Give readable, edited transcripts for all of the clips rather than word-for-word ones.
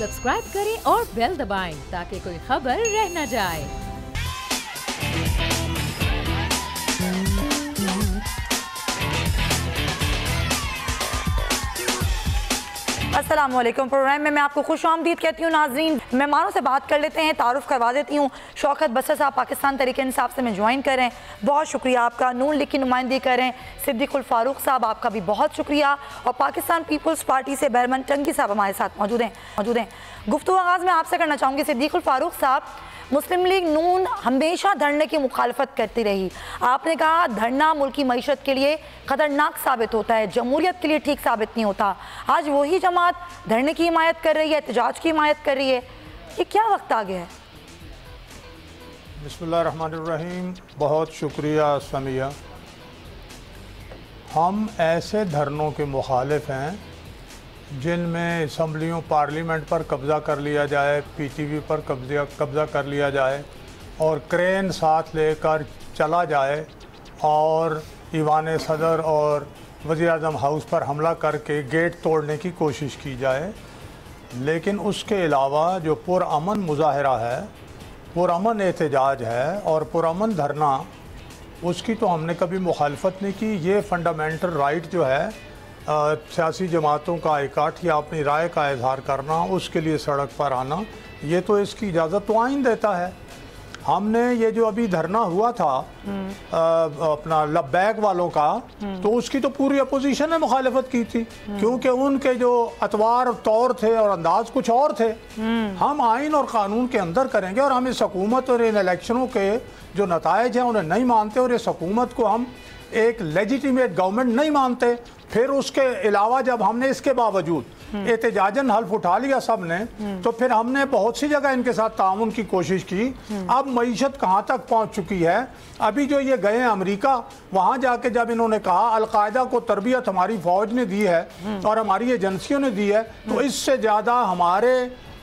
Subscribe करें और bell दबाएं ताकि कोई खबर रह न जाए। अस्सलाम वालेकुम। प्रोग्राम में मैं आपको खुशामदीद कहती हूँ। नाजरीन, मेहमानों से बात कर लेते हैं, तारुफ करवा देती हूँ। शौकत बसर साहब पाकिस्तान तहरीक इंसाफ से मैं ज्वाइन करें, बहुत शुक्रिया आपका। नून लीग की नुमाइंदगी करें सिद्दीकुल फारूक साहब, आपका भी बहुत शुक्रिया। और पाकिस्तान पीपल्स पार्टी से बहरमन टंकी साहब हमारे साथ मौजूद हैं। गुफ्तगू आगाज़ में आपसे करना चाहूँगी। सिद्दीकुल फारूक साहब, मुस्लिम लीग नून हमेशा धरने की मुखालफत करती रही। आपने कहा धरना मुल्क की मईशत के लिए ख़तरनाक साबित होता है, जमहूरियत के लिए ठीक साबित नहीं होता। आज वही जमात धरने की हिमायत कर रही है, एहतजाज की हिमायत कर रही है। ये क्या वक्त आ गया है? बिस्मिल्लाहिर्रहमानिर्रहीम। बहुत शुक्रिया समिया। हम ऐसे धरनों के मुखालिफ हैं जिनमें असम्बलियों पार्लियामेंट पर कब्ज़ा कर लिया जाए, पीटीवी पर कब्ज़ा कर लिया जाए और क्रेन साथ लेकर चला जाए और ईवान सदर और वज़ीर-ए-आज़म हाउस पर हमला करके गेट तोड़ने की कोशिश की जाए। लेकिन उसके अलावा जो पुरअमन मुज़ाहरा है, पुरअमन एहतजाज है और पुरअमन धरना, उसकी तो हमने कभी मुखालफत नहीं की। ये फंडामेंटल राइट जो है सियासी जमातों का इकट्ठ या अपनी राय का इजहार करना, उसके लिए सड़क पर आना, ये तो इसकी इजाज़त तो आइन देता है। हमने ये जो अभी धरना हुआ था अपना लब्बैक वालों का, तो उसकी तो पूरी अपोजिशन ने मुखालफत की थी, क्योंकि उनके जो अतवार तौर थे और अंदाज कुछ और थे। हम आइन और कानून के अंदर करेंगे और हम इस हुकूमत और इन इलेक्शनों के जो नताइज हैं उन्हें नहीं मानते और इस हुकूमत को हम एक लेजिटिमेट गवर्नमेंट नहीं मानते। फिर उसके अलावा जब हमने इसके बावजूद एहतजाजन हल्फ उठा लिया सब ने, तो फिर हमने बहुत सी जगह इनके साथ ताउन की कोशिश की। अब मईशत कहाँ तक पहुँच चुकी है? अभी जो ये गए अमेरिका, वहाँ जाके जब इन्होंने कहा अलकायदा को तरबियत हमारी फौज ने दी है और हमारी एजेंसियों ने दी है, तो इससे ज़्यादा हमारे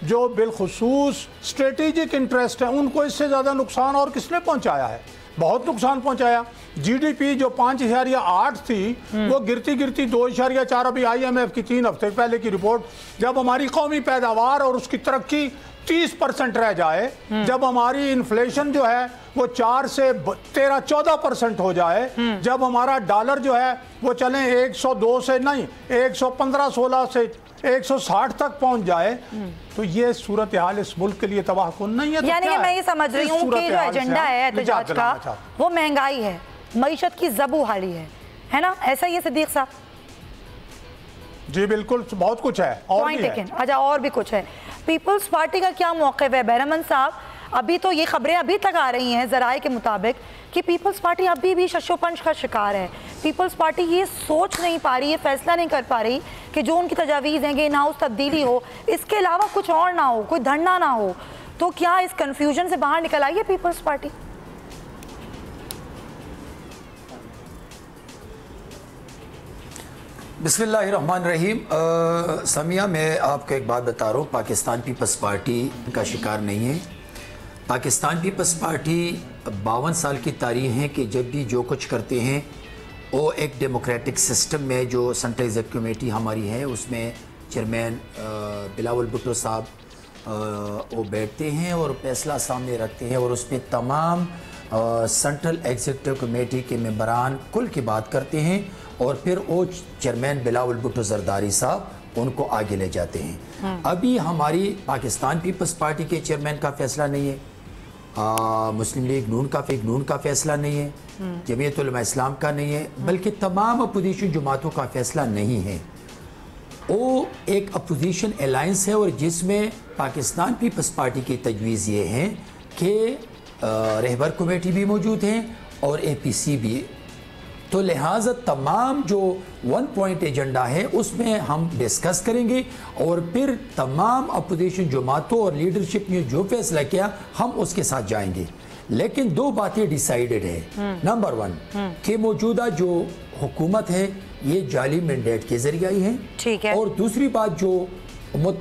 जो बिलखुसूस स्ट्रेटेजिक इंटरेस्ट है उनको इससे ज़्यादा नुकसान और किसने पहुँचाया है? बहुत नुकसान पहुंचाया। जीडीपी जो 5.8 थी वो गिरती गिरती 2.4। अभी IMF की 3 हफ्ते पहले की रिपोर्ट, जब हमारी कौमी पैदावार और उसकी तरक्की 30% रह जाए, जब हमारी इन्फ्लेशन जो है वो 4 से 13-14% हो जाए, जब हमारा डॉलर जो है वो चले 102 से नहीं 115-16 से 160 तक पहुंच जाए, तो ये सूरत हाल इस मुल्क के लिए तबाहकुन नहीं है। तो यानी कि मैं ये समझ रही हूँ कि जो एजेंडा है एहतजाज का वो महंगाई है, मईशत की ज़बू हाली है ना? ऐसा ही है सिद्दीक साहब? जी बिल्कुल, बहुत कुछ है और भी है। अच्छा, और भी कुछ है। पीपल्स पार्टी का क्या मौक़िफ़ है? बहरमन साहब, अभी तो ये खबरें अभी तक आ रही हैं ज़राए के मुताबिक कि पीपल्स पार्टी अभी भी शशोपंश का शिकार है। पीपल्स पार्टी ये सोच नहीं पा रही, ये फैसला नहीं कर पा रही कि जो उनकी तजावीज़ हैं कि इन हाउस तब्दीली हो, इसके अलावा कुछ और ना हो, कोई धरना ना हो। तो क्या इस कन्फ्यूजन से बाहर निकल आई है पीपल्स पार्टी? बिस्मिल्लाहिर्रहमानिर्रहीम। समिया, मैं आपको एक बात बता रहा हूँ, पाकिस्तान पीपल्स पार्टी का शिकार नहीं है। पाकिस्तान पीपल्स पार्टी 52 साल की तारीख है कि जब भी जो कुछ करते हैं वो एक डेमोक्रेटिक सिस्टम में, जो सेंट्रल एग्जीक्यूटिव कमेटी हमारी है उसमें चेयरमैन बिलावल भुट्टो साहब वो बैठते हैं और फैसला सामने रखते हैं और उस पर तमाम सेंट्रल एग्जीक्यूटिव कमेटी के मेंबरान कुल की बात करते हैं और फिर वो चेयरमैन बिलावल भुट्टो जरदारी साहब उनको आगे ले जाते हैं। अभी हमारी पाकिस्तान पीपल्स पार्टी के चेयरमैन का फैसला नहीं है, मुस्लिम लीग नून का फैसला नहीं है, जमीयत उलमा इस्लाम का नहीं है, बल्कि तमाम अपोजिशन जमातों का फैसला नहीं है। वो एक अपोजिशन अलायंस है और जिसमें पाकिस्तान पीपल्स पार्टी की तजवीज़ ये है कि रहबर कमेटी भी मौजूद हैं और APC भी। तो लिहाजा तमाम जो 1 पॉइंट एजेंडा है उसमें हम डिस्कस करेंगे और फिर तमाम अपोजिशन जमातों और लीडरशिप ने जो फैसला किया हम उसके साथ जाएंगे। लेकिन 2 बातें डिसाइडेड है। नंबर 1 कि मौजूदा जो हुकूमत है ये जाली मैंडेट के जरिए आई है, ठीक है। और दूसरी बात जो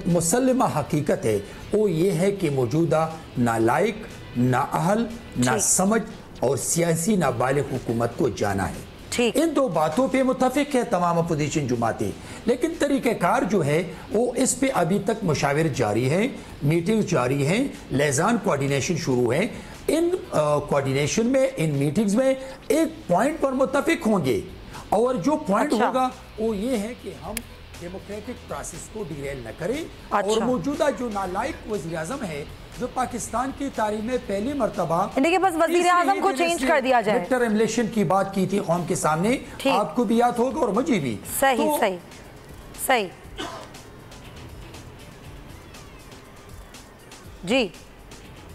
मुसल्लमा हकीकत है वो ये है कि मौजूदा नालायक, नाअहल, ना समझ और सियासी नाबालिग हुकूमत को जाना है। ठीक। इन दो बातों पे मुत्तफिक है तमाम अपोजिशन जमातें, लेकिन तरीक़ेकार जो है वो इस पे अभी तक मुशावरत जारी है, मीटिंग्स जारी हैं, लेज़ान कोऑर्डिनेशन शुरू है। इन कोऑर्डिनेशन में, इन मीटिंग्स में एक पॉइंट पर मुत्तफिक होंगे, और जो पॉइंट होगा वो ये है कि हम डेमोक्रेटिक प्रोसेस को डिरेल न करें। और मौजूदा जो नालायक वज़ीर-ए-आज़म है जो पाकिस्तान की तारीख में पहली मरतबा, देखिए बस वज़ीर-ए-आज़म को चेंज कर दिया जाए। विक्टर एमुलेशन की बात की थी कौम के सामने, आपको भी याद होगा और मुझे भी। सही तो, सही सही जी,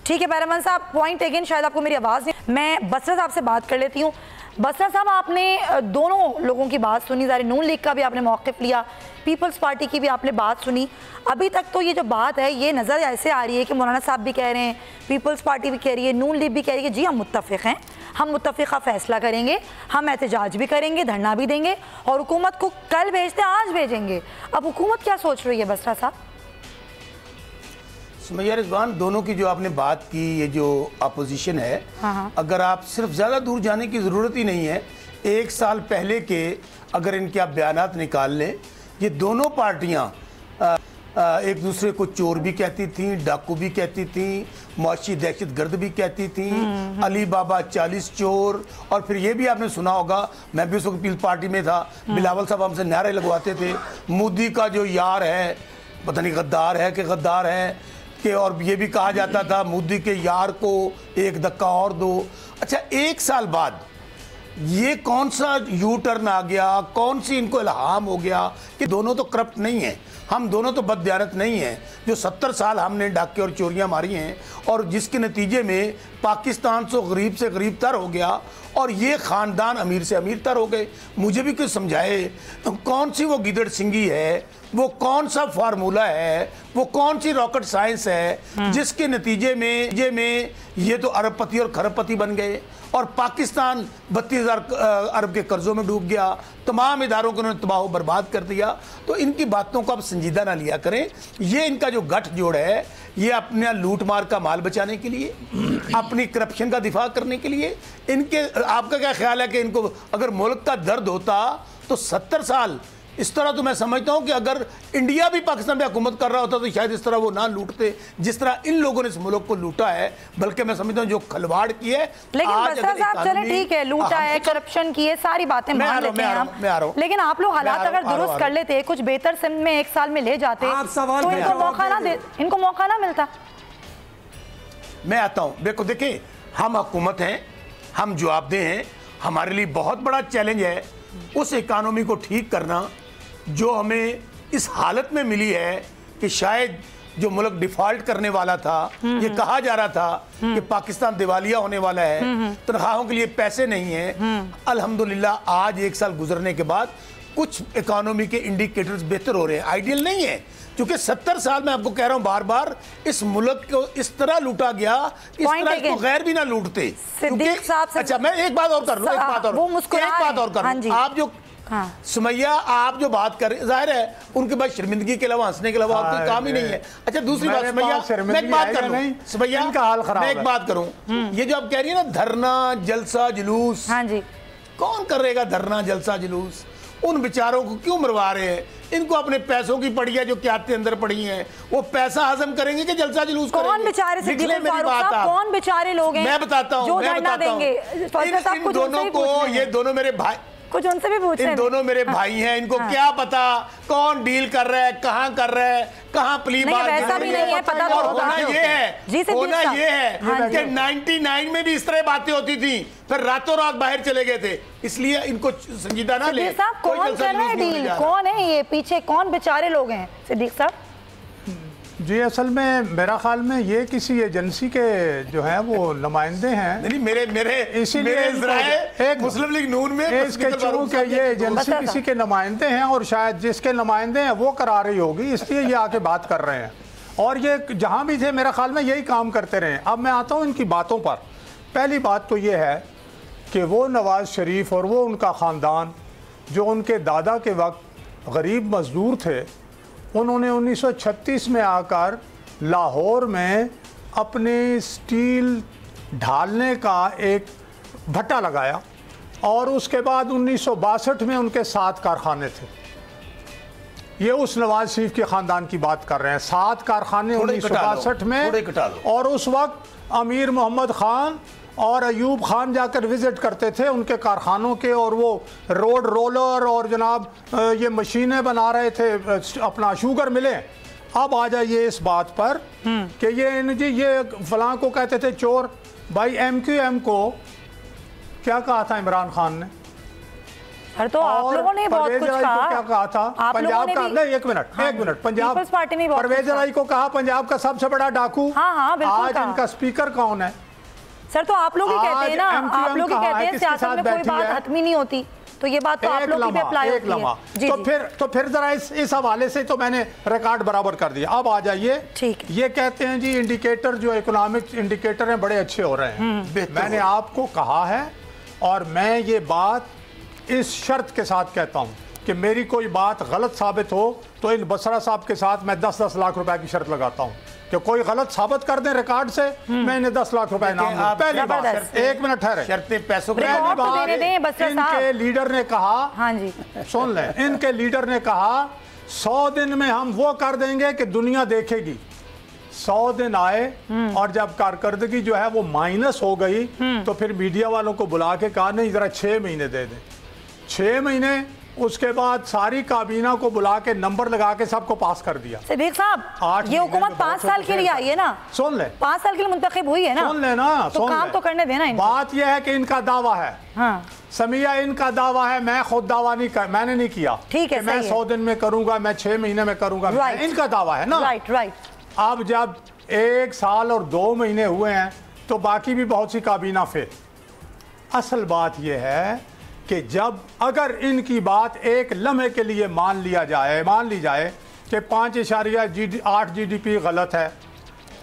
ठीक है बैरमन साहब, पॉइंट अगेन शायद आपको मेरी आवाज़ नहीं। मैं बसरा साहब से बात कर लेती हूँ। बसरा साहब, आपने दोनों लोगों की बात सुनी, ज़ाहिर नून लीग का भी आपने मौक़िफ़ लिया, पीपल्स पार्टी की भी आपने बात सुनी। अभी तक तो ये जो बात है ये नज़र ऐसे आ रही है कि मौलाना साहब भी कह रहे हैं, पीपल्स पार्टी भी कह रही है, नून लीग भी कह रही है जी हम मुत्तफ़िक़ हैं, हम मुत्तफ़िक़ा फ़ैसला करेंगे, हम एहतजाज भी करेंगे, धरना भी देंगे और हुकूमत को कल भेजते आज भेजेंगे। अब हुकूमत क्या सोच रही है बसरा साहब? सुमैया रिजवान, दोनों की जो आपने बात की, ये जो अपोजिशन है, अगर आप सिर्फ ज़्यादा दूर जाने की ज़रूरत ही नहीं है, 1 साल पहले के अगर इनके आप बयानात निकाल लें, ये दोनों पार्टियां एक दूसरे को चोर भी कहती थी, डाकू भी कहती थी, मुआशी दहशत गर्द भी कहती थी, अली बाबा 40 चोर। और फिर ये भी आपने सुना होगा, मैं भी उस वक्त पीपल्स पार्टी में था, बिलावल साहब हमसे नारे लगवाते थे, मोदी का जो यार है पता नहीं गद्दार है कि गद्दार है कि, और ये भी कहा जाता था मोदी के यार को एक धक्का और दो। अच्छा, 1 साल बाद ये कौन सा यू टर्न आ गया, कौन सी इनको इल्हाम हो गया कि दोनों तो करप्ट नहीं हैं, हम दोनों तो बददियानत नहीं हैं, जो 70 साल हमने डाके और चोरियां मारी हैं और जिसके नतीजे में पाकिस्तान से गरीब तर हो गया और ये ख़ानदान अमीर से अमीर तर हो गए। मुझे भी कुछ समझाए, कौन सी वो गिदड़ सिंगी है, वो कौन सा फार्मूला है, वो कौन सी रॉकेट साइंस है जिसके नतीजे में ये तो अरबपति और खरबपति बन गए और पाकिस्तान 32,000 अरब के कर्जों में डूब गया, तमाम इदारों को उन्होंने तबाह बर्बाद कर दिया। तो इनकी बातों को आप संजीदा ना लिया करें। ये इनका जो गठजोड़ है, ये अपने लूट मार का माल बचाने के लिए, अपनी करप्शन का दिफा करने के लिए, इनके आपका क्या ख्याल है कि इनको अगर मुल्क का दर्द होता तो 70 साल इस तरह, तो मैं समझता हूं कि अगर इंडिया भी पाकिस्तान पे हुकूमत कर रहा होता तो शायद इस तरह वो ना लूटते जिस तरह इन लोगों ने इस मुल्क को लूटा है। बल्कि मैं समझता हूं जो खलवाड़ की है, लेकिन बसरा साहब चले ठीक है, लूटा है, करप्शन की है, सारी बातें मान लेते हैं हम, लेकिन आप लोग हालात अगर दुरुस्त कर लेते, कुछ बेहतर सिम में 1 साल में ले जाते तो इनको मौका ना मिलता। मैं आता हूं, देखिए हम हुकूमत हैं, हम जवाबदेह हैं, हमारे लिए बहुत बड़ा चैलेंज है उस इकानमी को ठीक करना जो हमें इस हालत में मिली है कि शायद जो मुल्क डिफॉल्ट करने वाला था, ये कहा जा रहा था कि पाकिस्तान दिवालिया होने वाला है, तनख्वाहों के लिए पैसे नहीं है। अल्हम्दुलिल्लाह आज 1 साल गुजरने के बाद कुछ इकानमी के इंडिकेटर्स बेहतर हो रहे हैं। आइडियल नहीं है क्योंकि 70 साल मैं आपको कह रहा हूं बार बार, इस मुल्क को इस तरह लूटा गया, इस तरह इसको गैर भी ना लूटते। अच्छा, मैं एक बात और कर लूं, एक बात और कर लूं। आप जो सुमैया आप जो बात कर रहे हैं, जाहिर है उनके पास शर्मिंदगी के अलावा हंसने के अलावा कोई काम ही नहीं है। अच्छा, दूसरी बात सुमैया, मैं एक बात कर लूं, सुमैया मैं एक बात करूं, ये जो आप कह रही है ना धरना जलसा जुलूस, कौन करेगा धरना जलसा जुलूस? उन बेचारों को क्यों मरवा रहे हैं? इनको अपने पैसों की पड़ियां जो क्या अंदर पड़ी हैं वो पैसा हजम करेंगे कि जलसा जुलूस करेंगे? कौन बेचारे से मेरी बात, कौन बेचारे लोग हैं? मैं बताता हूं इन दोनों को, ये दोनों मेरे भाई, कुछ उनसे भी पूछे, इन दोनों मेरे भाई हैं, इनको क्या पता कौन डील कर रहा है, कहाँ कर रहा है, कहाँ प्ली बात वैसा भी नहीं है, पता तो होगा। होना ये है कि 99 में भी इस तरह बातें होती थी, फिर रातों रात बाहर चले गए थे, इसलिए इनको संजीदा ना ले। कौन कर रहा है डील, कौन है ये पीछे, कौन बेचारे लोग हैं सिद्दीक साहब? जी असल में मेरा ख्याल में ये किसी एजेंसी के जो है वो नुमाइंदे हैं। नहीं, मेरे इसीलिए एक मुस्लिम लीग नून में इसके चूंकि ये एजेंसी किसी के नुमाइंदे हैं और शायद जिसके नुमाइंदे हैं वो करा रही होगी, इसलिए ये आके बात कर रहे हैं और ये जहाँ भी थे मेरा ख्याल में यही काम करते रहे। अब मैं आता हूँ इनकी बातों पर। पहली बात तो ये है कि वो नवाज़ शरीफ और वो उनका ख़ानदान जो उनके दादा के वक्त गरीब मज़दूर थे, उन्होंने 1936 में आकर लाहौर में अपने स्टील ढालने का एक भट्टा लगाया और उसके बाद 1962 में उनके 7 कारखाने थे। ये उस नवाज शरीफ के ख़ानदान की बात कर रहे हैं। 7 कारखाने 1962 में, और उस वक्त अमीर मोहम्मद ख़ान और अयूब खान जाकर विज़िट करते थे उनके कारखानों के, और वो रोड रोलर और जनाब ये मशीनें बना रहे थे, अपना शुगर मिले। अब आ जाइए इस बात पर कि ये फलां को कहते थे चोर। भाई MQM को क्या कहा था इमरान खान ने? सर तो आप लोगों ने बहुत कुछ कहा। क्या कहा था? पंजाब का नहीं, एक मिनट पंजाब पार्टी ने परवेज इलाही को कहा पंजाब का सबसे बड़ा डाकू। हाँ, बिल्कुल। आज इनका स्पीकर कौन है? सर तो आप लोग ही कहते हैं ना, आप लोग ही कहते हैं सियासत में कोई बात हतमी नहीं होती, तो ये बात तो आप लोग की अप्लाई होती है। तो फिर जरा इस हवाले से तो मैंने रिकॉर्ड बराबर कर दिया। अब आ जाइए, ठीक, ये कहते हैं जी इंडिकेटर जो इकोनॉमिक इंडिकेटर हैं बड़े अच्छे हो रहे हैं। मैंने आपको कहा है, और मैं ये बात इस शर्त के साथ कहता हूँ कि मेरी कोई बात गलत साबित हो तो इन बसरा साहब के साथ मैं 10-10 लाख रुपए की शर्त लगाता हूँ कि कोई गलत साबित कर दें रिकॉर्ड से, मैं इन्हें 10 लाख रुपए इनाम दूं। पहली बात, एक मिनट ठहरे, शर्तें पैसों के इनके लीडर ने कहा, हाँ जी सुन लें, इनके लीडर ने कहा 100 दिन में हम वो कर देंगे कि दुनिया देखेगी। 100 दिन आए और जब कारकर्दगी जो है वो माइनस हो गई तो फिर मीडिया वालों को बुला के कहा नहीं जरा 6 महीने दे दें। 6 महीने, उसके बाद सारी काबीना को बुला के नंबर लगा के सबको पास कर दिया। सिद्दीक साहब, ये हुकूमत 5 साल के लिए आई है ना, सुन ले, 5 साल के लिए मुंतखब हुई है ना, सुन ले ना, तो काम तो करने देना। बात यह है कि इनका दावा है, हाँ समिया इनका दावा है, मैं खुद दावा नहीं कर, मैंने नहीं किया, ठीक है, मैं 100 दिन में करूंगा, मैं 6 महीने में करूंगा, इनका दावा है ना। राइट। अब जब 1 साल और 2 महीने हुए हैं तो बाकी भी बहुत सी काबीना फेल। असल बात यह है कि जब अगर इनकी बात एक लम्हे के लिए मान ली जाए कि 5.8 GDP गलत है,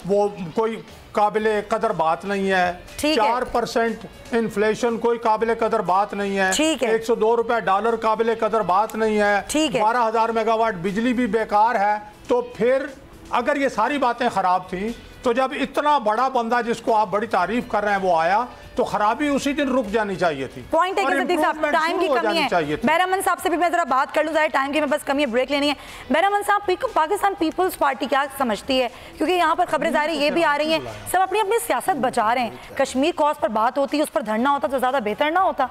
वो कोई काबिले कदर बात नहीं है, 4% इन्फ्लेशन कोई काबिले कदर बात नहीं है, 102 रुपए डॉलर काबिले कदर बात नहीं है, 12,000 मेगावाट बिजली भी बेकार है, तो फिर अगर ये सारी बातें खराब थी तो जब इतना बड़ा बंदा जिसको आप बड़ी तारीफ कर रहे हैं वो आया तो खराबी उसी दिन रुक जानी चाहिए थी। पॉइंट है कि सिद्दीक साहब टाइम की कमी है। बैरमन साहब से भी मैं जरा बात कर लूं, जरा टाइम की मैं बस कमी है, ब्रेक लेनी है। बैरमन साहब, पाकिस्तान पीपल्स पार्टी क्या समझती है, क्योंकि यहाँ पर खबरें ज़ाहिर ये भी आ रही हैं, सब अपनी अपनी सियासत बचा रहे हैं, कश्मीर कॉज पर बात होती है, उस पर धरना होता तो ज़्यादा बेहतर ना होता?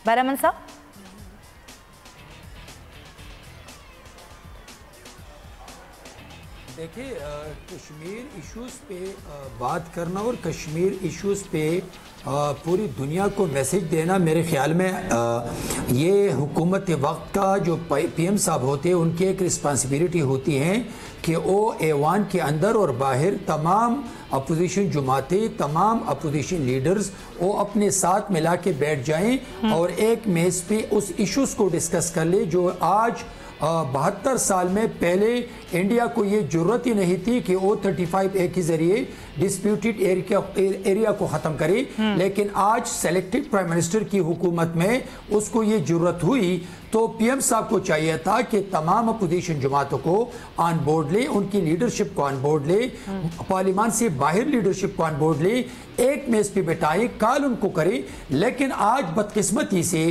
बैरमन साहब, देखिए, कश्मीर इश्यूज़ पे बात करना और कश्मीर इश्यूज़ पे पूरी दुनिया को मैसेज देना, मेरे ख्याल में ये हुकूमत वक्त का जो PM साहब होते हैं उनकी एक रिस्पॉन्सिबिलिटी होती है कि वो ऐवान के अंदर और बाहर तमाम अपोजिशन जमातें, तमाम अपोजिशन लीडर्स वो अपने साथ मिला के बैठ जाएं और एक मेज़ पे उस इश्यूज़ को डिस्कस कर ले जो आज 72 साल में पहले इंडिया को ये जरूरत ही नहीं थी कि वो 35A के जरिए डिस्प्यूटेड एरिया को ख़त्म करे, लेकिन आज सेलेक्टेड प्राइम मिनिस्टर की हुकूमत में उसको ये जरूरत हुई। तो PM साहब को चाहिए था कि तमाम अपोजिशन जमातों को ऑन बोर्ड ले, उनकी लीडरशिप को ऑन बोर्ड ले, पार्लियामान से बाहर लीडरशिप को ऑन बोर्ड ले, एक मेज पे बैठाए, कॉल उनको करे। लेकिन आज बदकिस्मती से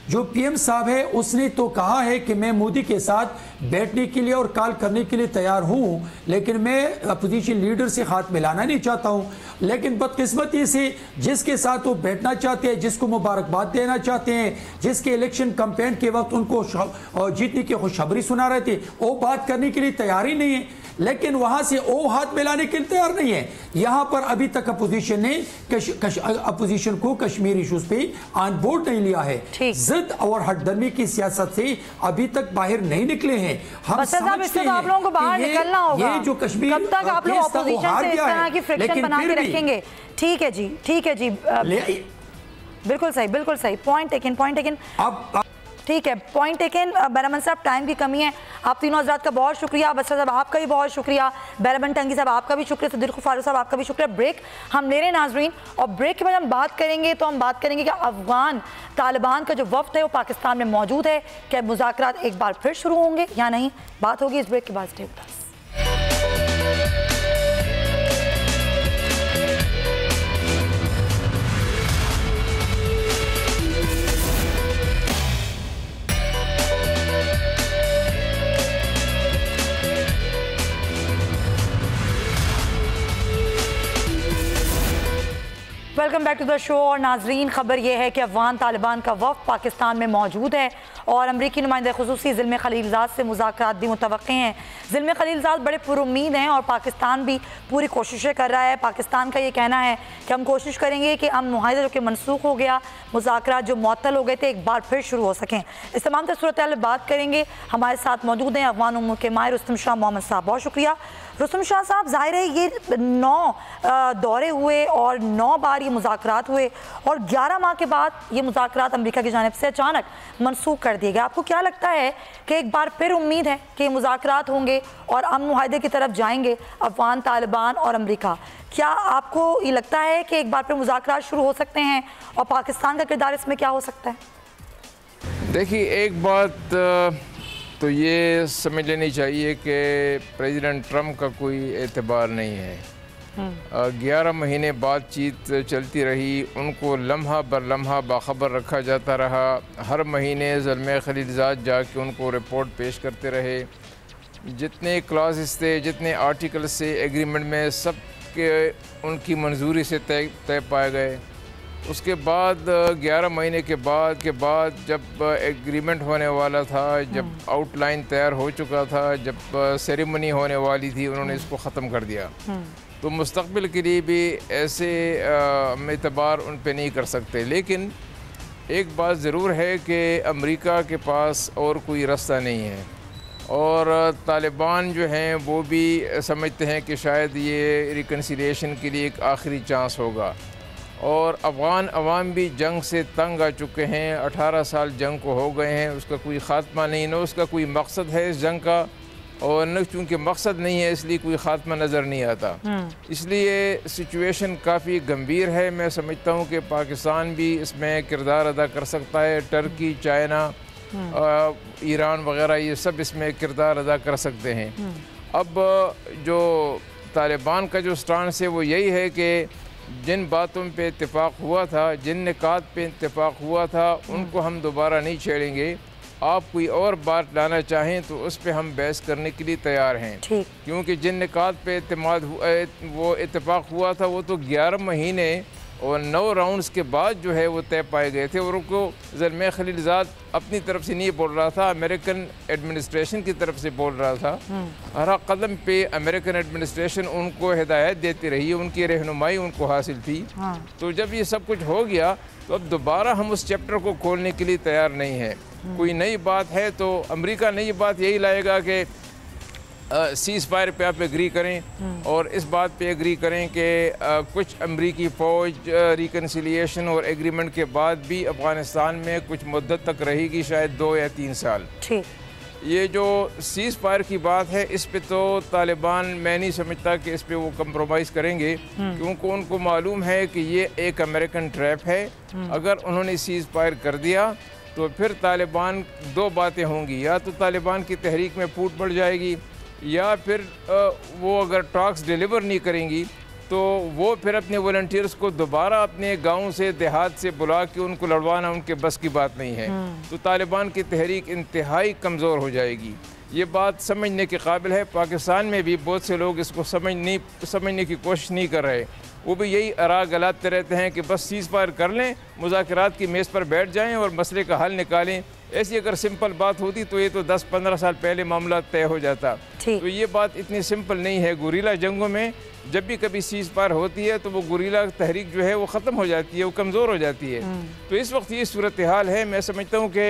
जो PM साहब है उसने तो कहा है कि मैं मोदी के साथ बैठने के लिए और कॉल करने के लिए तैयार हूं, लेकिन मैं अपोजिशन लीडर से हाथ मिलाना नहीं चाहता हूं। लेकिन बदकिस्मती से जिसके साथ वो बैठना चाहते हैं, जिसको मुबारकबाद देना चाहते हैं, जिसके इलेक्शन कैंपेन के वक्त उनको जीतने की खुशखबरी सुना रहे थे, वो बात करने के लिए तैयार ही नहीं है। लेकिन वहां से वो हाथ मिलाने के लिए तैयार नहीं है। यहां पर अभी तक अपोजिशन ने अपोजिशन को कश्मीर इश्यूज पे ऑन बोर्ड नहीं लिया है। जिद और हटदर्मी की सियासत से अभी तक बाहर नहीं निकले हैं। हम समझते हैं आप लोगों को बाहर निकलना होगा। ये जो कश्मीर कब तक आप लोग अपोजिशन से इस तरह की फ्रिक्शन बना के रखेंगे? ठीक है जी, ठीक है जी, बिल्कुल सही, बिल्कुल सही, पॉइंट टेकन। अब ठीक है, पॉइंट टेकन। बैरमन साहब, टाइम की कमी है, आप तीनों हजरात का बहुत शुक्रिया, बसरा साहब आपका भी बहुत शुक्रिया, बैरमन टंगी साहब आपका भी शुक्रिया, सिद्दीक फारूक साहब आपका भी शुक्रिया। ब्रेक हम ले रहे हैं नाजरीन, और ब्रेक के बाद हम बात करेंगे कि अफगान तालिबान का जो वफ्द है वो पाकिस्तान में मौजूद है, क्या मुज़ाकरात एक बार फिर शुरू होंगे या नहीं, बात होगी इस ब्रेक के बाद। Stay with us. Welcome back to the show. और नाजरीन, खबर यह है कि अफगान तालिबान का वफ़द पाकिस्तान में मौजूद है और अमरीकी नुमाइंदा खुसूसी ज़िल्मे खलीलज़ाद से मुज़ाकरात भी मुतवक्के हैं। ज़िल्मे खलीलज़ाद बड़े पुरुम्मीद हैं और पाकिस्तान भी पूरी कोशिशें कर रहा है। पाकिस्तान का ये कहना है कि हम कोशिश करेंगे कि अमन मुआहिदा जो कि मनसूख हो गया, मुज़ाकरात जो मुअत्तल हो गए थे, एक बार फिर शुरू हो सकें। इस तमाम तर सूरत हाल बात करेंगे। हमारे साथ मौजूद हैं अफगान उम्र के माहिर रुस्तम शाह मोहम्मद साहब। बहुत शुक्रिया रुस्तम शाह साहब। ज़ाहिर है ये 9 दौरे हुए और 9 बार ये मुज़ाकरात हुए और 11 माह के बाद ये मुज़ाकरात अमेरिका की जानिब से अचानक मनसूख कर दिए गए। आपको क्या लगता है कि एक बार फिर उम्मीद है कि मुज़ाकरात होंगे और अमन मुआहिदे की तरफ जाएंगे अफगान तालिबान और अमेरिका? क्या आपको ये लगता है कि एक बार फिर मुज़ाकरात शुरू हो सकते हैं और पाकिस्तान का किरदार इसमें क्या हो सकता है? देखिए, एक बात तो ये समझ लेनी चाहिए कि प्रेसिडेंट ट्रंप का कोई एतबार नहीं है। 11 महीने बातचीत चलती रही, उनको लम्हा बर लम्हा बाखबर रखा जाता रहा। हर महीने ज़िल्मे खलीलज़ाद जाके उनको रिपोर्ट पेश करते रहे। जितने क्लासेस थे, जितने आर्टिकल्स थे एग्रीमेंट में, सब के उनकी मंजूरी से तय पाए गए। उसके बाद 11 महीने के बाद जब एग्रीमेंट होने वाला था, जब आउटलाइन तैयार हो चुका था, जब सेरेमनी होने वाली थी, उन्होंने इसको ख़त्म कर दिया। तो मुस्तक़बिल के लिए भी ऐसे एतबार उन पे नहीं कर सकते। लेकिन एक बात ज़रूर है कि अमेरिका के पास और कोई रास्ता नहीं है और तालिबान जो हैं वो भी समझते हैं कि शायद ये रिकन्सिलिएशन के लिए एक आखिरी चांस होगा। और अफ़गान अवाम भी जंग से तंग आ चुके हैं। 18 साल जंग को हो गए हैं, उसका कोई ख़ात्मा नहीं, न उसका कोई मकसद है इस जंग का, और न चूँकि मकसद नहीं है इसलिए कोई ख़ात्मा नज़र नहीं आता। इसलिए सिचुएशन काफ़ी गंभीर है। मैं समझता हूँ कि पाकिस्तान भी इसमें किरदार अदा कर सकता है। टर्की, चाइना, ईरान वग़ैरह ये सब इसमें किरदार अदा कर सकते हैं। अब जो तालिबान का जो स्टांस है वो यही है कि जिन बातों पे इत्तेफाक हुआ था, जिन निकात पे इत्तेफाक हुआ था, उनको हम दोबारा नहीं छेड़ेंगे। आप कोई और बात लाना चाहें तो उस पे हम बहस करने के लिए तैयार हैं, क्योंकि जिन निकात पे वो इत्तेफाक हुआ था वो तो 11 महीने और 9 राउंड्स के बाद जो है वो तय पाए गए थे। और उनको ज़िल्मे खलीलज़ाद अपनी तरफ से नहीं बोल रहा था, अमेरिकन एडमिनिस्ट्रेशन की तरफ से बोल रहा था। हर कदम पे अमेरिकन एडमिनिस्ट्रेशन उनको हिदायत देती रही, उनकी रहनुमाई उनको हासिल थी। तो जब ये सब कुछ हो गया तो अब दोबारा हम उस चैप्टर को खोलने के लिए तैयार नहीं है। कोई नई बात है तो अमेरिका नई बात यही लाएगा कि सीज़ फायर पे आप एग्री करें और इस बात पे एग्री करें कि कुछ अमरीकी फ़ौज रिकन्सिलिएशन और एग्रीमेंट के बाद भी अफ़गानिस्तान में कुछ मुद्दत तक रहेगी, शायद 2 या 3 साल। ये जो सीज़ फायर की बात है, इस पे तो तालिबान, मैं नहीं समझता कि इस पे वो कंप्रोमाइज़ करेंगे, क्योंकि उनको मालूम है कि ये एक अमेरिकन ट्रैप है। अगर उन्होंने सीज़ फायर कर दिया तो फिर तालिबान 2 बातें होंगी, या तो तालिबान की तहरीक में फूट पड़ जाएगी, या फिर वो अगर टॉक्स डिलीवर नहीं करेंगी तो वो फिर अपने वॉलंटियर्स को दोबारा अपने गांव से, देहात से बुला के उनको लड़वाना उनके बस की बात नहीं है। तो तालिबान की तहरीक इंतहाई कमज़ोर हो जाएगी। ये बात समझने के काबिल है। पाकिस्तान में भी बहुत से लोग इसको समझने की कोशिश नहीं कर रहे। वो भी यही आरा गलाते रहते हैं कि बस सीज़ फायर कर लें, मुज़ाकरात की मेज़ पर बैठ जाएं और मसले का हल निकालें। ऐसी अगर सिंपल बात होती तो ये तो 10-15 साल पहले मामला तय हो जाता। तो ये बात इतनी सिंपल नहीं है। गुरीला जंगों में जब भी कभी सीज़ फायर होती है तो वो गुरीला तहरीक जो है वो ख़त्म हो जाती है, वो कमज़ोर हो जाती है। तो इस वक्त ये सूरत हाल है। मैं समझता हूँ कि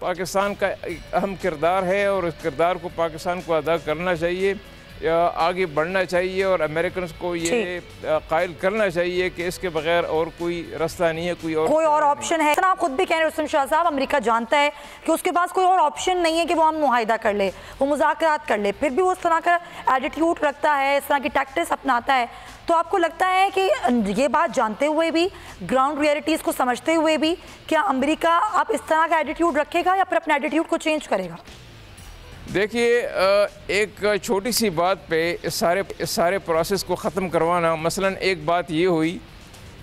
पाकिस्तान का एक अहम किरदार है और उस किरदार को पाकिस्तान को अदा करना चाहिए, आगे बढ़ना चाहिए और अमेरिकन को ये कायल करना चाहिए कि इसके बगैर और कोई रास्ता नहीं है, कोई और ऑप्शन है। आप खुद भी कह रहे हैं रुस्तम शाह साहब, अमेरिका जानता है कि उसके पास कोई और ऑप्शन नहीं है कि वो हम मुआहिदा कर ले, वो मुज़ाकरात कर ले, फिर भी वो इस तरह का एटीट्यूड रखता है, इस तरह की टैक्टिक्स अपनाता है। तो आपको लगता है कि ये बात जानते हुए भी, ग्राउंड रियलिटीज़ को समझते हुए भी, क्या अमेरिका अब इस तरह का एटीट्यूड रखेगा या फिर अपने एटीट्यूड को चेंज करेगा? देखिए, एक छोटी सी बात पे इस सारे प्रोसेस को ख़त्म करवाना, मसलन एक बात ये हुई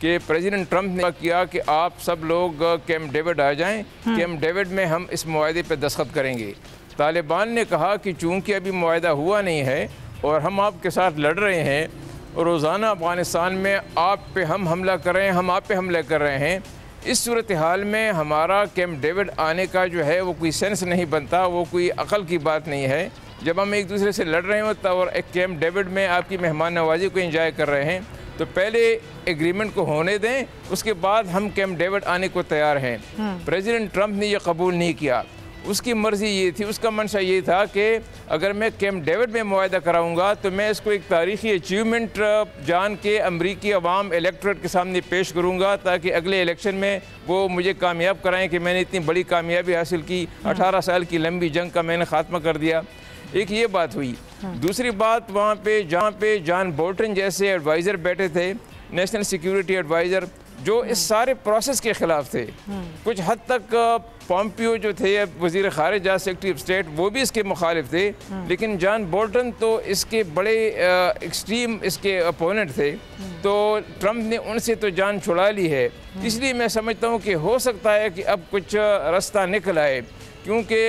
कि प्रेसिडेंट ट्रंप ने किया कि आप सब लोग कैंप डेविड आ जाएं, कैंप डेविड में हम इस मुआहदे पे दस्तखत करेंगे। तालिबान ने कहा कि चूँकि अभी मुआहदा हुआ नहीं है और हम आपके साथ लड़ रहे हैं और रोज़ाना अफ़गानिस्तान में आप पे हम हमला कर रहे हैं, हम आप पे हमला कर रहे हैं। इस सूरत हाल में हमारा कैंप डेविड आने का जो है वो कोई सेंस नहीं बनता, वो कोई अक़ल की बात नहीं है। जब हम एक दूसरे से लड़ रहे होते और एक कैंप डेविड में आपकी मेहमान नवाजी को एंजॉय कर रहे हैं, तो पहले एग्रीमेंट को होने दें, उसके बाद हम कैंप डेविड आने को तैयार हैं। प्रेसिडेंट ट्रंप ने यह कबूल नहीं किया, उसकी मर्ज़ी ये थी, उसका मंशा ये था कि अगर मैं कैंप डेविड में मुआहदा कराऊंगा तो मैं इसको एक तारीख़ी अचीवमेंट जान के अमरीकी अवाम इलेक्टोरेट के सामने पेश करूंगा, ताकि अगले इलेक्शन में वो मुझे कामयाब कराएं कि मैंने इतनी बड़ी कामयाबी हासिल की, 18 साल की लंबी जंग का मैंने ख़ात्मा कर दिया। एक ये बात हुई। दूसरी बात, वहाँ पे जहाँ पे जॉन बोल्टन जैसे एडवाइज़र बैठे थे, नेशनल सिक्योरिटी एडवाइज़र, जो इस सारे प्रोसेस के ख़िलाफ़ थे। कुछ हद तक पॉम्पियो जो थे वज़ीर ख़ारिजा सेक्रेटरी ऑफ स्टेट, वो भी इसके मुखालिफ थे, लेकिन जॉन बोल्टन तो इसके बड़े एक्सट्रीम इसके अपोनेंट थे। तो ट्रंप ने उनसे तो जान छुड़ा ली है। इसलिए मैं समझता हूँ कि हो सकता है कि अब कुछ रास्ता निकल आए, क्योंकि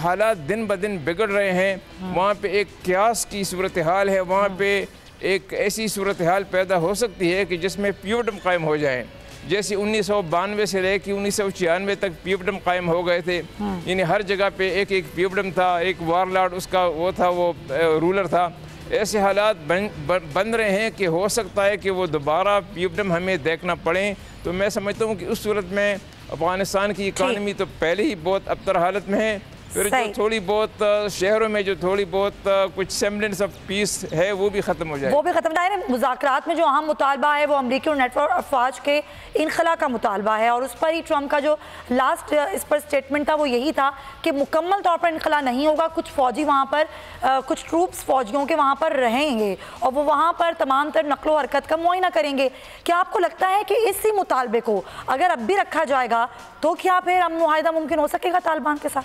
हालात दिन ब दिन बिगड़ रहे हैं। वहाँ पे एक क्यास की सूरत हाल है, वहाँ पे एक ऐसी सूरत हाल पैदा हो सकती है कि जिसमें पीओडम कायम हो जाए, जैसे 1992 से लेकर 1996 तक पीओडम कायम हो गए थे। यानी हर जगह पे एक एक पीओडम था, एक वारलॉर्ड उसका वो था, वो रूलर था। ऐसे हालात बन रहे हैं कि हो सकता है कि वो दोबारा पीओडम हमें देखना पड़े। तो मैं समझता हूँ कि उस सूरत में अफ़गानिस्तान की इकानमी तो पहले ही बहुत अबतर हालत में है, फिर जो थोड़ी बहुत शहरों में जो थोड़ी बहुत कुछ सेम्बलेंस ऑफ पीस है वो भी ख़त्म हो जाए, वो भी ख़त्म है। मुज़ाकरात में जो अहम मुतालबा है वो अमरीकी और नेटवर्क अफवाज के इनखला का मुतालबा है, और उस पर ही ट्रंप का जो लास्ट इस पर स्टेटमेंट था वो यही था कि मुकम्मल तौर पर इनखला नहीं होगा, कुछ फ़ौजी वहाँ पर कुछ ट्रूप्स फ़ौजियों के वहाँ पर रहेंगे और वो वहाँ पर तमाम तर नकलो हरकत का मुआयना करेंगे। क्या आपको लगता है कि इसी मुतालबे को अगर अब भी रखा जाएगा तो क्या फिर अमन मुआहिदा मुमकिन हो सकेगा तालिबान के साथ?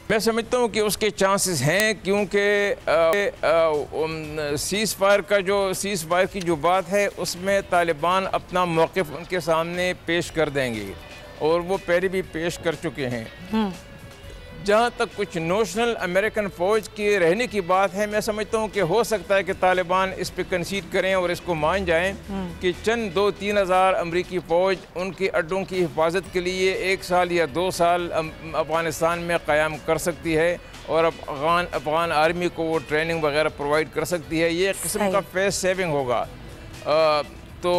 मैं समझता हूँ कि उसके चांसेस हैं, क्योंकि सीज़ फायर की जो बात है उसमें तालिबान अपना मौक़िफ़ उनके सामने पेश कर देंगे, और वो पहले भी पेश कर चुके हैं। जहाँ तक कुछ नोशनल अमेरिकन फ़ौज के रहने की बात है, मैं समझता हूँ कि हो सकता है कि तालिबान इस पर कंसीड करें और इसको मान जाएं कि चंद 2-3 हज़ार अमरीकी फ़ौज उनके अड्डों की हिफाजत के लिए 1 साल या 2 साल अफ़गानिस्तान में क़याम कर सकती है, और अफ़गान आर्मी को वो ट्रेनिंग वगैरह प्रोवाइड कर सकती है। ये एक किस्म का फेस सेविंग होगा। तो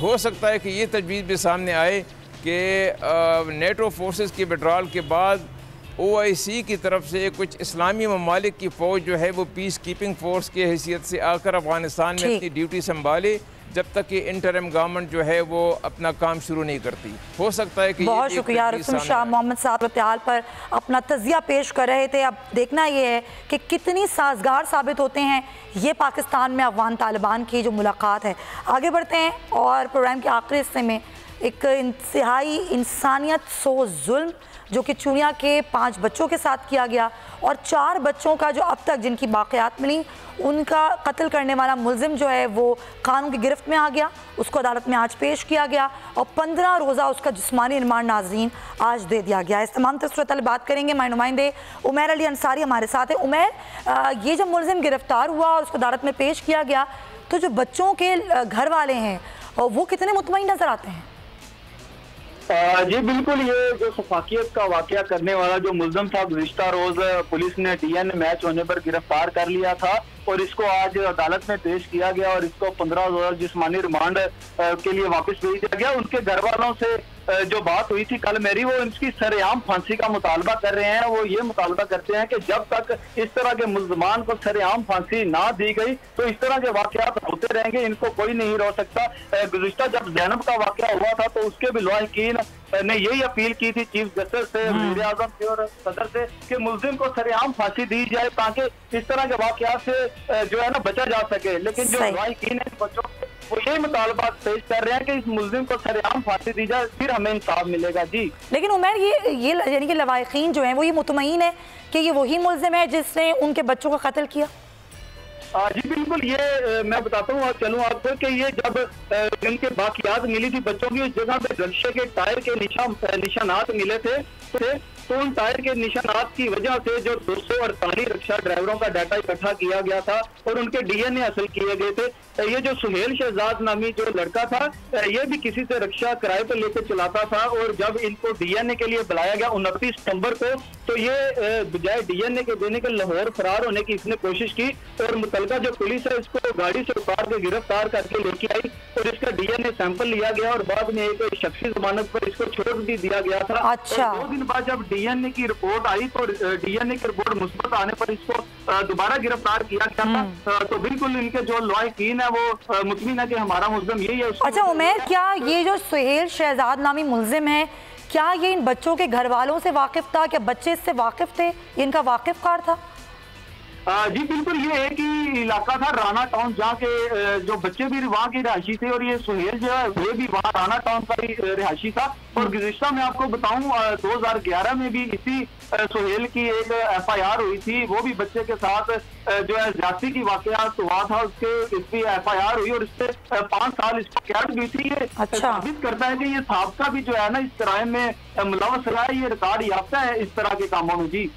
हो सकता है कि ये तजवीज़ भी सामने आए कि नेटो फोर्सेस के विड्रॉल के बाद OIC की तरफ से कुछ इस्लामी ममालिक की फ़ौज जो है वो पीस कीपिंग फ़ोर्स की हैसियत से आकर अफ़गानिस्तान में अपनी ड्यूटी संभाले, जब तक कि इंटरिम गवर्नमेंट जो है वो अपना काम शुरू नहीं करती। हो सकता है कि बहुत शुक्रिया रसूल शाह मोहम्मद साहब इत्तेहाल पर अपना तज़िया पेश कर रहे थे। अब देखना ये है कि कितनी साजगार साबित होते हैं ये पाकिस्तान में अफ़गान तालिबान की जो मुलाकात है। आगे बढ़ते हैं और प्रोग्राम के आखिरी हिस्से में एक इंतहाई इंसानियत सो जुल्म जो कि चुनिया के 5 बच्चों के साथ किया गया, और 4 बच्चों का जो अब तक जिनकी बाक़ियात मिली उनका कत्ल करने वाला मुल्ज़िम जो है वो कानून की गिरफ्त में आ गया, उसको अदालत में आज पेश किया गया और 15 रोज़ा उसका जिस्मानी रिमांड नाज़रीन आज दे दिया गया। इस तमाम तफसीलात बात करेंगे। हमारे नुमाइंदे उमैर अली अंसारी हमारे साथ है। उमैर, ये जब मुल्ज़िम गिरफ्तार हुआ और उसको अदालत में पेश किया गया तो जो बच्चों के घर वाले हैं वो कितने मुतमईन नज़र आते हैं? जी बिल्कुल, ये जो सफाकियत का वाकया करने वाला जो मुल्ज़िम था गुज़िश्ता रोज पुलिस ने DNA मैच होने पर गिरफ्तार कर लिया था और इसको आज अदालत में पेश किया गया और इसको 15 रोज़ा जिस्मानी रिमांड के लिए वापस भेज दिया गया। उनके घर वालों से जो बात हुई थी कल मेरी, वो इनकी सरेआम फांसी का मुतालबा कर रहे हैं। वो ये मुतालबा करते हैं कि जब तक इस तरह के मुल्ज़मान को सरेआम फांसी ना दी गई तो इस तरह के वाकयात होते रहेंगे, इनको कोई नहीं रोक सकता। गुज़िश्ता जब ज़ैनब का वाकया हुआ था तो उसके भी लवाहिकीन ने यही अपील की थी चीफ जस्टिस से, वज़ीर आज़म से और सदर से कि मुल्ज़िम को सरेआम फांसी दी जाए ताकि इस तरह के वाकयात से जो है ना बचा जा सके। लेकिन जो लवाहिकीन है बच्चों के वो यही मुतालबा पेश कर रहे हैं कि इस मुल्ज़िम को सरेआम फांसी दी जाए, फिर हमें इंसाफ मिलेगा। जी लेकिन उमर, ये यानी कि लवाहिकीन जो हैं वो ये मुतमईन है कि ये वही मुल्ज़िम है जिसने उनके बच्चों को कत्ल किया? जी बिल्कुल, ये मैं बताता हूँ चलूँ आपको कि ये जब इनके बाकियात मिली थी बच्चों की, उस जगह पे रक्शे के टायर के निशानात मिले थे तो उन टायर के निशानात की वजह से जो 248 रिक्शा ड्राइवरों का डाटा इकट्ठा किया गया था और उनके डीएनए हासिल किए गए थे। ये जो सुहेल शहजाद नामी जो लड़का था, ये भी किसी से रिक्शा किराए पर लेकर चलाता था और जब इनको डीएनए के लिए बुलाया गया 29 सितंबर को, तो ये बजाय डीएनए के देने के लाहौर फरार होने की इसने कोशिश की और मुतलका जो पुलिस है इसको गाड़ी से उतार के गिरफ्तार करके लेके आई और इसका डीएनए सैंपल लिया गया और बाद में एक शख्सी जमानत पर इसको छोड़ भी दिया गया था। अच्छा। 2 दिन बाद जब डीएनए की रिपोर्ट आई तो डीएनए की रिपोर्ट मुस्बत आने पर इसको दोबारा गिरफ्तार किया गया था। तो बिल्कुल इनके जो लॉयकीन है वो मुतमिन है कि हमारा मुल्जिम यही है। अच्छा उमैर, क्या ये जो सुहेल शहजाद नामी मुल्जिम है, क्या ये इन बच्चों के घर वालों से वाकिफ था? क्या बच्चे इससे वाकिफ थे? इनका वाकिफकार था? जी बिल्कुल, ये एक ही इलाका था राना टाउन, जहाँ के जो बच्चे भी वहाँ के रिहायशी थे और ये सुहेल जो है ये भी वहाँ राना टाउन का ही रिहायशी था। और गुज़िश्ता में आपको बताऊं 2011 में भी इसी सुहेल की एक FIR हुई थी, वो भी बच्चे के साथ जो है ज्यादती की वाकयात हुआ था, उसके इसकी FIR हुई और इससे 5 साल इसको कैद भी थी। ये साबित करता है कि ये साबका भी जो है ना इस तरह में मुलव्वस रहा है, ये रिकॉर्ड याफ्ता है इस तरह के कामों में। जी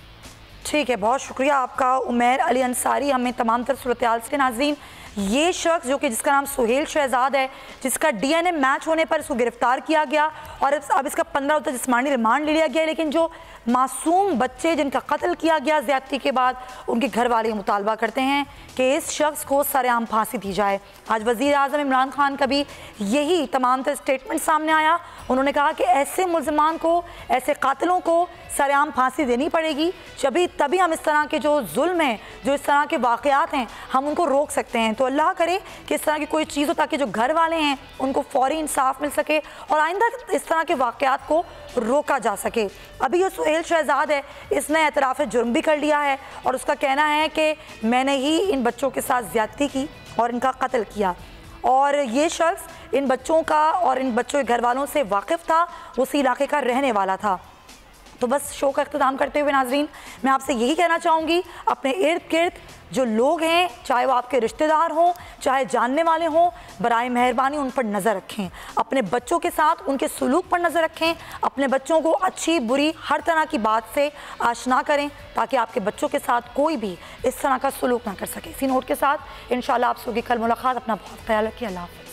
ठीक है, बहुत शुक्रिया आपका उमैर अली अंसारी, हमें तमाम तर सूरत-ए-हाल से। नाज़रीन, ये शख्स जो कि जिसका नाम सुहेल शहजाद है, जिसका डीएनए मैच होने पर इसको गिरफ्तार किया गया और अब इसका 15 रोज़ा जिस्मानी रिमांड ले लिया गया, लेकिन जो मासूम बच्चे जिनका कत्ल किया गया ज़्यादती के बाद, उनके घर वाले मुतालबा करते हैं कि इस शख्स को सरेआम फांसी दी जाए। आज वज़ीर आज़म इमरान खान का भी यही तमाम तर स्टेटमेंट सामने आया। उन्होंने कहा कि ऐसे मुल्ज़िमान को, ऐसे कातिलों को सरेआम फांसी देनी पड़ेगी, तभी हम इस तरह के जो जुल्म हैं, जो इस तरह के वाक़यात हैं, हम उनको रोक सकते हैं। तो अल्लाह करे कि इस तरह की कोई चीज़ हो ताकि जो घर वाले हैं उनको फ़ौरी इंसाफ मिल सके और आइंदा इस तरह के वाक़यात को रोका जा सके। अभी जो सुहेल शहजाद है, इसने एतराफ़ जुर्म भी कर लिया है और उसका कहना है कि मैंने ही इन बच्चों के साथ ज़्यादती की और इनका कत्ल किया, और ये शख्स इन बच्चों का और इन बच्चों के घर वालों से वाकिफ़ था, उसी इलाके का रहने वाला था। तो बस शो का इख्तिताम करते हुए नाज़रीन, मैं आपसे यही कहना चाहूँगी, अपने इर्द गिर्द जो लोग हैं, चाहे वो आपके रिश्तेदार हों, चाहे जानने वाले हों, बराए मेहरबानी उन पर नज़र रखें। अपने बच्चों के साथ उनके सलूक पर नज़र रखें। अपने बच्चों को अच्छी बुरी हर तरह की बात से आशना करें ताकि आपके बच्चों के साथ कोई भी इस तरह का सलूक ना कर सके। इसी नोट के साथ इंशाल्लाह आपसे होगी कल मुलाकात। अपना बहुत ख्याल रखिए। अल्लाह हाफ़िज़।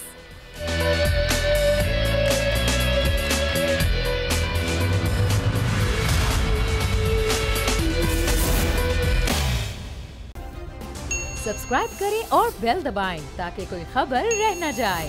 सब्सक्राइब करें और बेल दबाएं ताकि कोई खबर रह न जाए।